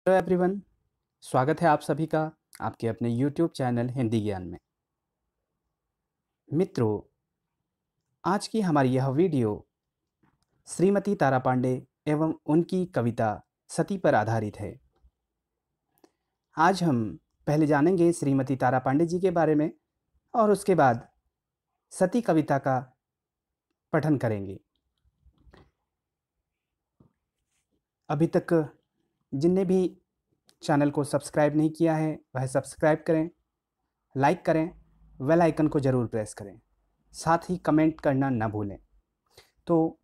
Hello everyone. स्वागत है आप सभी का आपके अपने यूट्यूब चैनल हिंदी ज्ञान में। मित्रों, आज की हमारी यह वीडियो श्रीमती तारा पांडे एवं उनकी कविता सती पर आधारित है। आज हम पहले जानेंगे श्रीमती तारा पांडे जी के बारे में और उसके बाद सती कविता का पठन करेंगे। अभी तक जिनने भी चैनल को सब्सक्राइब नहीं किया है वह सब्सक्राइब करें, लाइक करें, बेल आइकन को ज़रूर प्रेस करें, साथ ही कमेंट करना न भूलें। तो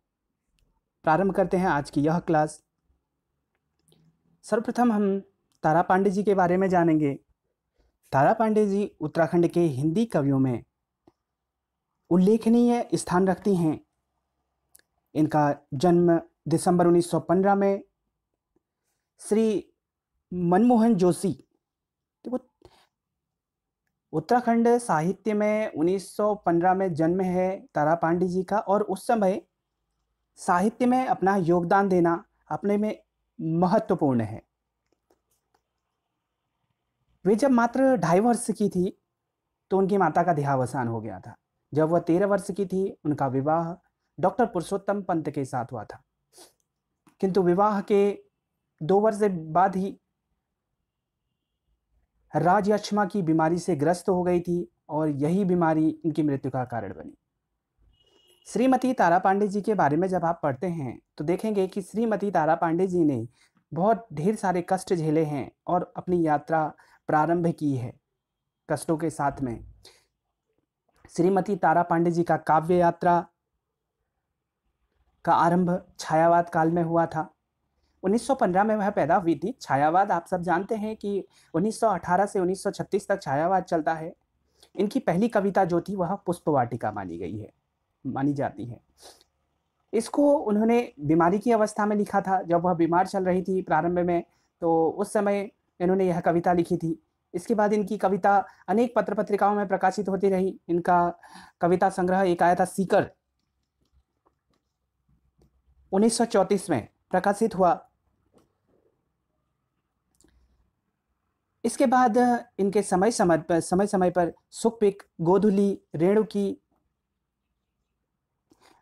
प्रारंभ करते हैं आज की यह क्लास। सर्वप्रथम हम तारा पांडे जी के बारे में जानेंगे। तारा पांडे जी उत्तराखंड के हिंदी कवियों में उल्लेखनीय स्थान रखती हैं। इनका जन्म दिसंबर 1915 में श्री मनमोहन जोशी, देखो उत्तराखंड साहित्य में 1915 में जन्म है तारा पांडे जी का, और उस समय साहित्य में अपना योगदान देना अपने में महत्वपूर्ण है। वे जब मात्र 2.5 वर्ष की थी तो उनकी माता का देहावसान हो गया था। जब वह 13 वर्ष की थी उनका विवाह डॉक्टर पुरुषोत्तम पंत के साथ हुआ था, किंतु विवाह के 2 वर्ष बाद ही राजयक्ष्मा की बीमारी से ग्रस्त हो गई थी और यही बीमारी इनकी मृत्यु का कारण बनी। श्रीमती तारा पांडे जी के बारे में जब आप पढ़ते हैं तो देखेंगे कि श्रीमती तारा पांडे जी ने बहुत ढेर सारे कष्ट झेले हैं और अपनी यात्रा प्रारंभ की है कष्टों के साथ में। श्रीमती तारा पांडे जी का काव्य यात्रा का आरंभ छायावाद काल में हुआ था। 1915 में वह पैदा हुई थी। छायावाद आप सब जानते हैं कि 1918 से 1936 तक छायावाद चलता है। इनकी पहली कविता जो थी वह पुष्पवाटिका मानी जाती है। इसको उन्होंने बीमारी की अवस्था में लिखा था, जब वह बीमार चल रही थी प्रारंभ में, तो उस समय इन्होंने यह कविता लिखी थी। इसके बाद इनकी कविता अनेक पत्र पत्रिकाओं में प्रकाशित होती रही। इनका कविता संग्रह एक आया था सीकर, 1934 में प्रकाशित हुआ। इसके बाद इनके समय समय पर सुखपिक, गोधुली, रेणुकी,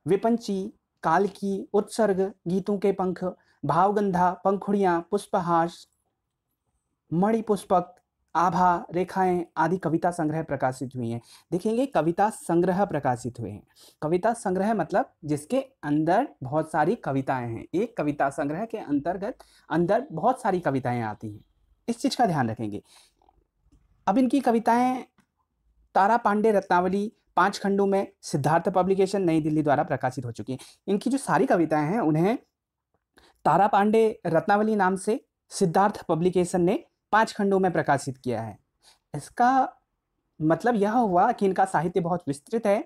विपंची, काल की, उत्सर्ग, गीतों के पंख, भावगंधा, पंखुड़ियां, पुष्पहास, मणिपुष्पक, आभा, रेखाएं आदि कविता संग्रह प्रकाशित हुई हैं। देखेंगे कविता संग्रह प्रकाशित हुए हैं। कविता संग्रह मतलब जिसके अंदर बहुत सारी कविताएं हैं। एक कविता संग्रह के अंतर्गत अंदर बहुत सारी कविताएं आती हैं, इस चीज का ध्यान रखेंगे। अब इनकी कविताएं तारा पांडे रत्नावली 5 खंडों में सिद्धार्थ पब्लिकेशन नई दिल्ली द्वारा प्रकाशित हो चुकी हैं। इनकी जो सारी कविताएं हैं उन्हें तारा पांडे रत्नावली नाम से सिद्धार्थ पब्लिकेशन ने 5 खंडों में प्रकाशित किया है। इसका मतलब यह हुआ कि इनका साहित्य बहुत विस्तृत है,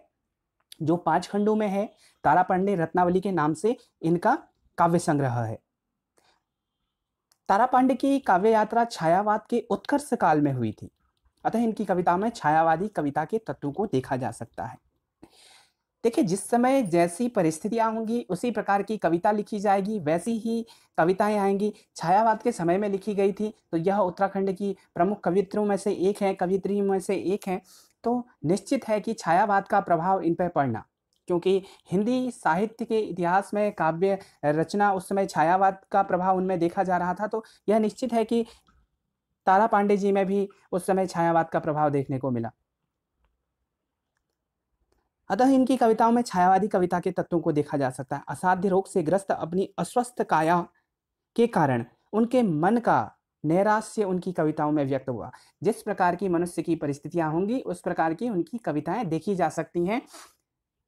जो 5 खंडों में है। तारा पांडे रत्नावली के नाम से इनका काव्य संग्रह है। तारा पांडे की काव्य यात्रा छायावाद के उत्कर्ष काल में हुई थी, अतः इनकी कविता में छायावादी कविता के तत्वों को देखा जा सकता है। देखिए, जिस समय जैसी परिस्थितियां होंगी उसी प्रकार की कविता लिखी जाएगी, वैसी ही कविताएं आएंगी। छायावाद के समय में लिखी गई थी तो यह उत्तराखंड की प्रमुख कवित्रियों में से एक है, कवित्री में से एक है। तो निश्चित है कि छायावाद का प्रभाव इन पर पड़ना, क्योंकि हिंदी साहित्य के इतिहास में काव्य रचना उस समय छायावाद का प्रभाव उनमें देखा जा रहा था। तो यह निश्चित है कि तारा पांडे जी में भी उस समय छायावाद का प्रभाव देखने को मिला। अतः इनकी कविताओं में छायावादी कविता के तत्वों को देखा जा सकता है। असाध्य रोग से ग्रस्त अपनी अस्वस्थ काया के कारण उनके मन का नैराश्य उनकी कविताओं में व्यक्त हुआ। जिस प्रकार की मनुष्य की परिस्थितियां होंगी उस प्रकार की उनकी कविताएं देखी जा सकती हैं।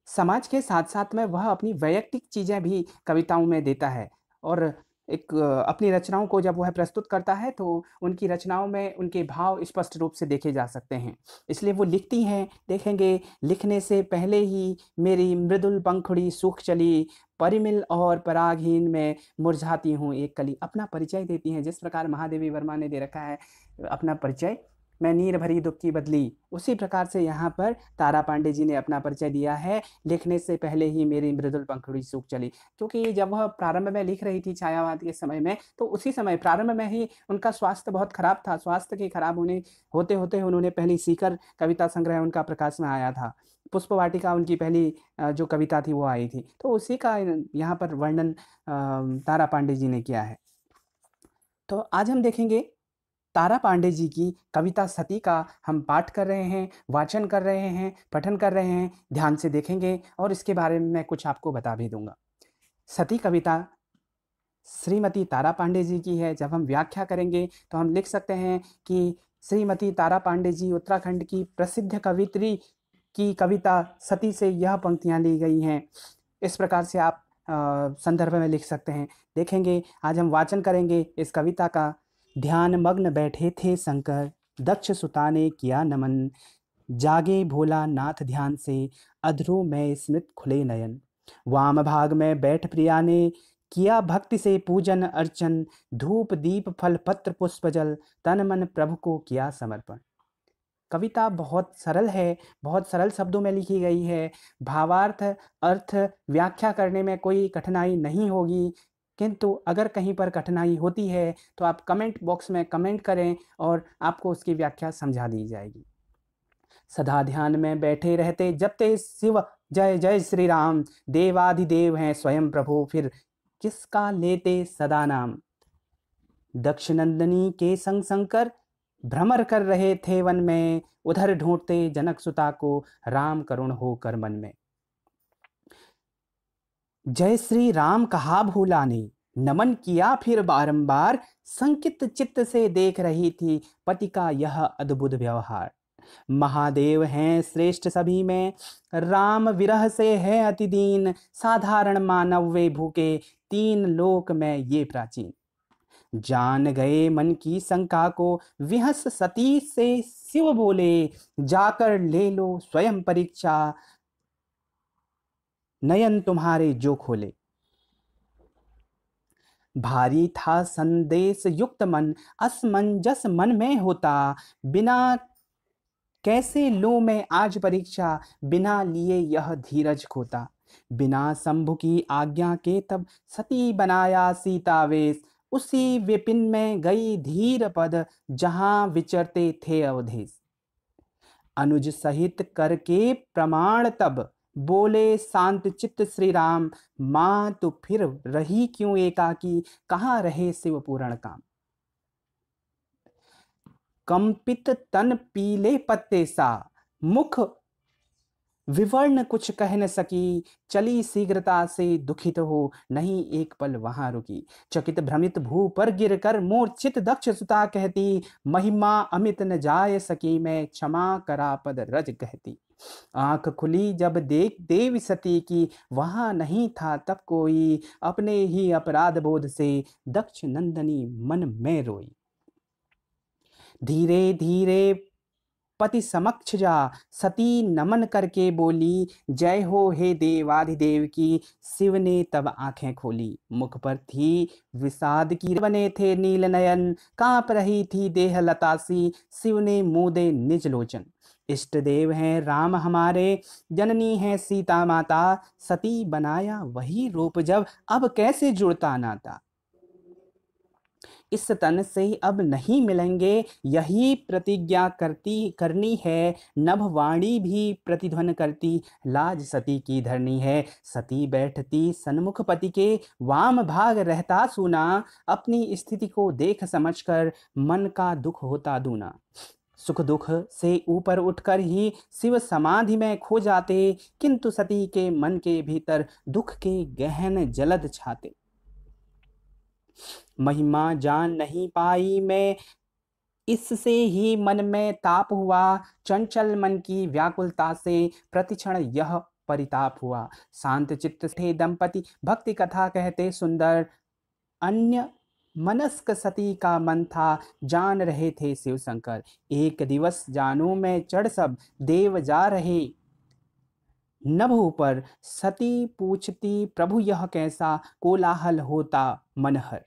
समाज के साथ साथ में वह अपनी वैयक्तिक चीजें भी कविताओं में देता है, और एक अपनी रचनाओं को जब वह प्रस्तुत करता है तो उनकी रचनाओं में उनके भाव स्पष्ट रूप से देखे जा सकते हैं। इसलिए वो लिखती हैं, देखेंगे, लिखने से पहले ही मेरी मृदुल पंखुड़ी सूख चली, परिमिल और परागहीन में मुरझाती हूँ एक कली। अपना परिचय देती हैं, जिस प्रकार महादेवी वर्मा ने दे रखा है अपना परिचय। मैं नीर भरी दुख की बदली। उसी प्रकार से यहाँ पर तारा पांडे जी ने अपना परिचय दिया है, लिखने से पहले ही मेरी मृदुल पंखुड़ी सूख चली। क्योंकि जब वह प्रारंभ में लिख रही थी छायावाद के समय में, तो उसी समय प्रारंभ में ही उनका स्वास्थ्य बहुत खराब था। स्वास्थ्य के खराब होते होते उन्होंने पहली सीकर कविता संग्रह उनका प्रकाश में आया था। पुष्प वाटिका उनकी पहली जो कविता थी वो आई थी। तो उसी का यहाँ पर वर्णन तारा पांडे जी ने किया है। तो आज हम देखेंगे तारा पांडे जी की कविता सती का हम पाठ कर रहे हैं, वाचन कर रहे हैं, पठन कर रहे हैं। ध्यान से देखेंगे और इसके बारे में मैं कुछ आपको बता भी दूंगा। सती कविता श्रीमती तारा पांडे जी की है। जब हम व्याख्या करेंगे तो हम लिख सकते हैं कि श्रीमती तारा पांडे जी उत्तराखंड की प्रसिद्ध कवित्री की कविता सती से यह पंक्तियां ली गई हैं। इस प्रकार से आप संदर्भ में लिख सकते हैं। देखेंगे, आज हम वाचन करेंगे इस कविता का। ध्यान मग्न बैठे थे शंकर, दक्ष सुता ने किया नमन। जागे भोला नाथ ध्यान से, अधरों में स्मृत खुले नयन। वाम भाग में बैठ प्रिया ने, किया भक्ति से पूजन अर्चन। धूप दीप फल पत्र पुष्प जल, तन मन प्रभु को किया समर्पण। कविता बहुत सरल है, बहुत सरल शब्दों में लिखी गई है। भावार्थ, अर्थ, व्याख्या करने में कोई कठिनाई नहीं होगी। किंतु अगर कहीं पर कठिनाई होती है तो आप कमेंट बॉक्स में कमेंट करें और आपको उसकी व्याख्या समझा दी जाएगी। सदा ध्यान में बैठे रहते जपते शिव जय जय श्री राम। देवाधिदेव हैं स्वयं प्रभु, फिर किसका लेते सदा नाम। दक्षनंदनी के संग शंकर भ्रमर कर रहे थे वन में। उधर ढूंढते जनक सुता को, राम करुण होकर मन में। जय श्री राम कहा भूला ने, नमन किया फिर बारंबार। संकित चित्त से देख रही थी पति का यह अद्भुत व्यवहार। महादेव हैं श्रेष्ठ सभी में, राम विरह से है अति दीन। साधारण मानव वे भूखे, तीन लोक में ये प्राचीन। जान गए मन की शंका को, विहस सती से शिव बोले। जाकर ले लो स्वयं परीक्षा, नयन तुम्हारे जो खोले। भारी था संदेश युक्त मन, असमंजस मन में होता। बिना कैसे लो मैं आज परीक्षा, बिना लिए यह धीरज खोता। बिना शंभु की आज्ञा के तब सती बनाया सीतावेश। उसी विपिन में गई धीर पद, जहां विचरते थे अवधेश। अनुज सहित करके प्रमाण तब, बोले शांत चित्त श्री राम। मां तो फिर रही क्यों एकाकी, कहाँ रहे शिव पूर्ण काम। कंपित तन पीले पत्ते सा, मुख विवर्ण कुछ कह न सकी। चली शीघ्रता से दुखित हो, नहीं एक पल वहां रुकी। चकित भ्रमित भू पर गिर कर, मूर्छित दक्ष सुता कहती। महिमा अमित न जाय सकी, मैं क्षमा करा पद रज कहती। आंख खुली जब देख देवी सती की, वहां नहीं था तब कोई। अपने ही अपराध बोध से, दक्ष नंदनी मन में रोई। धीरे धीरे पति समक्ष जा, सती नमन करके बोली। जय हो हे देवाधिदेव की, शिव ने तब आंखें खोली। मुख पर थी विषाद की, बने थे नील नयन। कांप रही थी देह लतासी, शिव ने मूदे निज लोचन। इष्ट देव हैं राम हमारे, जननी है सीता माता। सती बनाया वही रूप जब, अब कैसे जुड़ता नाता। इस तन से अब नहीं मिलेंगे, यही प्रतिज्ञा करनी है। नभ वाणी भी प्रतिध्वन करती, लाज सती की धरनी है। सती बैठती सन्मुख पति के, वाम भाग रहता सूना। अपनी स्थिति को देख समझकर, मन का दुख होता दूना। सुख दुख से ऊपर उठकर ही शिव समाधि में खो जाते। किंतु सती के मन के भीतर दुख के गहन जलद छाते। महिमा जान नहीं पाई मैं, इससे ही मन में ताप हुआ। चंचल मन की व्याकुलता से, प्रतिक्षण यह परिताप हुआ। शांत चित्त थे दंपति, भक्ति कथा कहते सुंदर। अन्य मनस्क सती का मन था, जान रहे थे शिव शंकर। एक दिवस जानू में चढ़ सब, देव जा रहे नभ ऊपर। सती पूछती प्रभु यह कैसा, कोलाहल होता मनहर।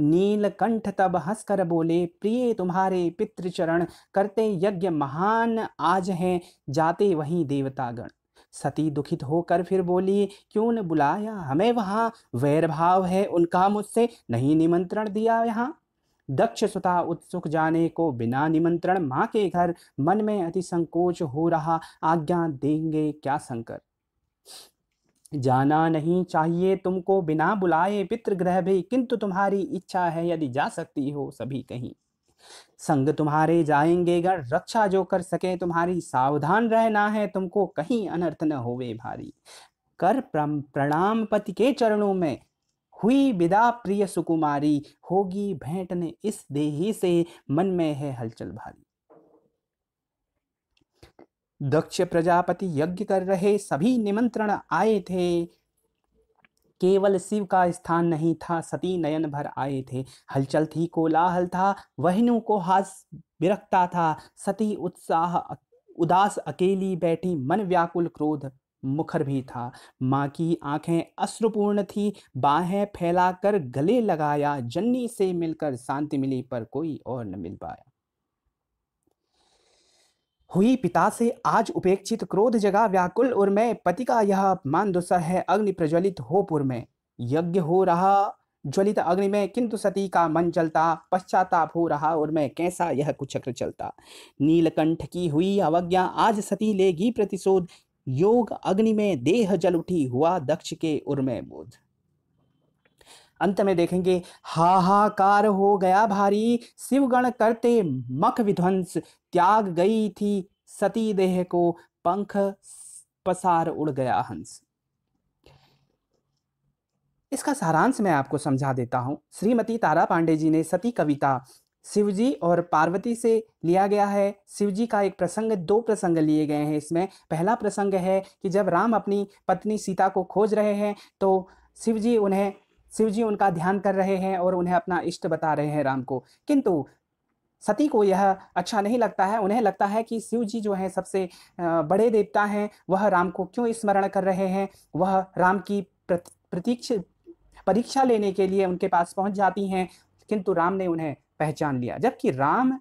नीलकंठ तब हंसकर बोले, प्रिय तुम्हारे पितृचरण, करते यज्ञ महान आज हैं, जाते वहीं देवतागण। सती दुखित होकर फिर बोली, क्यों न बुलाया हमें वहां, वैर भाव है उनका मुझसे, नहीं निमंत्रण दिया यहाँ। दक्ष सुता उत्सुक जाने को, बिना निमंत्रण माँ के घर, मन में अति संकोच हो रहा, आज्ञा देंगे क्या शंकर। जाना नहीं चाहिए तुमको बिना बुलाए पितृगृह भी, किंतु तुम्हारी इच्छा है यदि जा सकती हो सभी कहीं। संग तुम्हारे जाएंगे गण, रक्षा जो कर सके तुम्हारी, सावधान रहना है तुमको, कहीं अनर्थ न होवे भारी। कर प्रणाम पति के चरणों में, हुई विदा प्रिय सुकुमारी, होगी भेंट ने इस देही से, मन में है हलचल भारी। दक्ष प्रजापति यज्ञ कर रहे, सभी निमंत्रण आए थे, केवल शिव का स्थान नहीं था, सती नयन भर आए थे। हलचल थी कोलाहल था, वहिनु को हास बिरकता था, सती उत्साह उदास अकेली बैठी, मन व्याकुल क्रोध मुखर भी था। माँ की आंखें अश्रुपूर्ण थी, बाहें फैलाकर गले लगाया, जन्नी से मिलकर शांति मिली पर कोई और न मिल पाया। हुई पिता से आज उपेक्षित, क्रोध जगा व्याकुल और मैं, पति का यह अपमान दुस्सह है, अग्नि प्रज्वलित हो पुर में। यज्ञ हो रहा ज्वलित अग्नि में, किंतु सती का मन जलता, पश्चाताप हो रहा और मैं, कैसा यह कुचक्र चलता। नीलकंठ की हुई अवज्ञा, आज सती लेगी प्रतिशोध, योग अग्नि में देह जल उठी, हुआ दक्ष के उर में बोध। अंत में देखेंगे, हाहाकार हो गया भारी, शिवगण करते मख विध्वंस, त्याग गई थी सती देह को, पंख पसार उड़ गया हंस। इसका सारांश मैं आपको समझा देता हूं। श्रीमती तारा पांडे जी ने सती कविता शिवजी और पार्वती से लिया गया है। शिवजी का एक प्रसंग, दो प्रसंग लिए गए हैं इसमें। पहला प्रसंग है कि जब राम अपनी पत्नी सीता को खोज रहे हैं तो शिवजी उनका ध्यान कर रहे हैं और उन्हें अपना इष्ट बता रहे हैं राम को, किंतु सती को यह अच्छा नहीं लगता है। उन्हें लगता है कि शिव जी जो हैं सबसे बड़े देवता हैं, वह राम को क्यों स्मरण कर रहे हैं। वह राम की परीक्षा लेने के लिए उनके पास पहुंच जाती हैं, किंतु राम ने उन्हें पहचान लिया। जबकि राम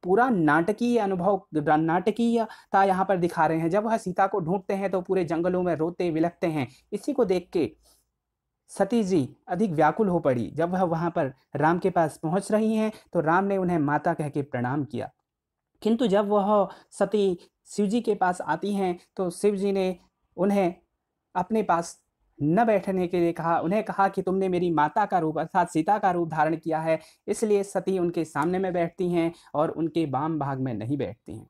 पूरा नाटकीय अनुभव, नाटकीयता यहाँ पर दिखा रहे हैं। जब वह सीता को ढूंढते हैं तो पूरे जंगलों में रोते विलखते हैं। इसी को देख के सती जी अधिक व्याकुल हो पड़ी। जब वह वहां पर राम के पास पहुंच रही हैं तो राम ने उन्हें माता कह के प्रणाम किया, किंतु जब वह सती शिव जी के पास आती हैं तो शिव जी ने उन्हें अपने पास न बैठने के लिए कहा। उन्हें कहा कि तुमने मेरी माता का रूप अर्थात सीता का रूप धारण किया है, इसलिए सती उनके सामने में बैठती हैं और उनके वाम भाग में नहीं बैठती हैं।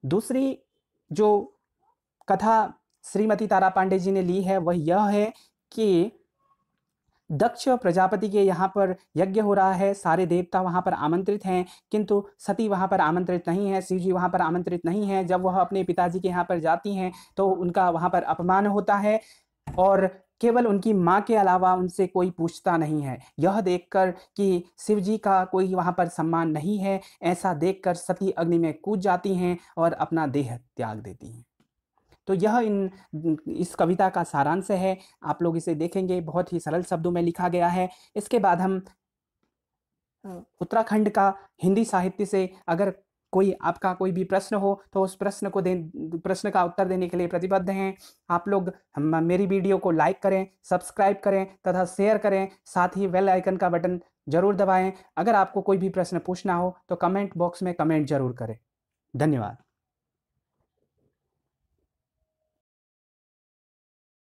दूसरी जो कथा श्रीमती तारा पांडे जी ने ली है वह यह है कि दक्ष प्रजापति के यहाँ पर यज्ञ हो रहा है, सारे देवता वहाँ पर आमंत्रित हैं, किंतु सती वहाँ पर आमंत्रित नहीं है, शिव जी वहाँ पर आमंत्रित नहीं है। जब वह अपने पिताजी के यहाँ पर जाती हैं तो उनका वहाँ पर अपमान होता है और केवल उनकी माँ के अलावा उनसे कोई पूछता नहीं है। यह देखकर कि शिव जी का कोई वहाँ पर सम्मान नहीं है, ऐसा देखकर सती अग्नि में कूद जाती हैं और अपना देह त्याग देती हैं। तो यह इस कविता का सारांश है। आप लोग इसे देखेंगे, बहुत ही सरल शब्दों में लिखा गया है। इसके बाद हम उत्तराखंड का हिंदी साहित्य से अगर आपका कोई भी प्रश्न हो तो उस प्रश्न का उत्तर देने के लिए प्रतिबद्ध हैं। आप लोग मेरी वीडियो को लाइक करें, सब्सक्राइब करें तथा शेयर करें, साथ ही बेल आइकन का बटन जरूर दबाएं। अगर आपको कोई भी प्रश्न पूछना हो तो कमेंट बॉक्स में कमेंट जरूर करें। धन्यवाद।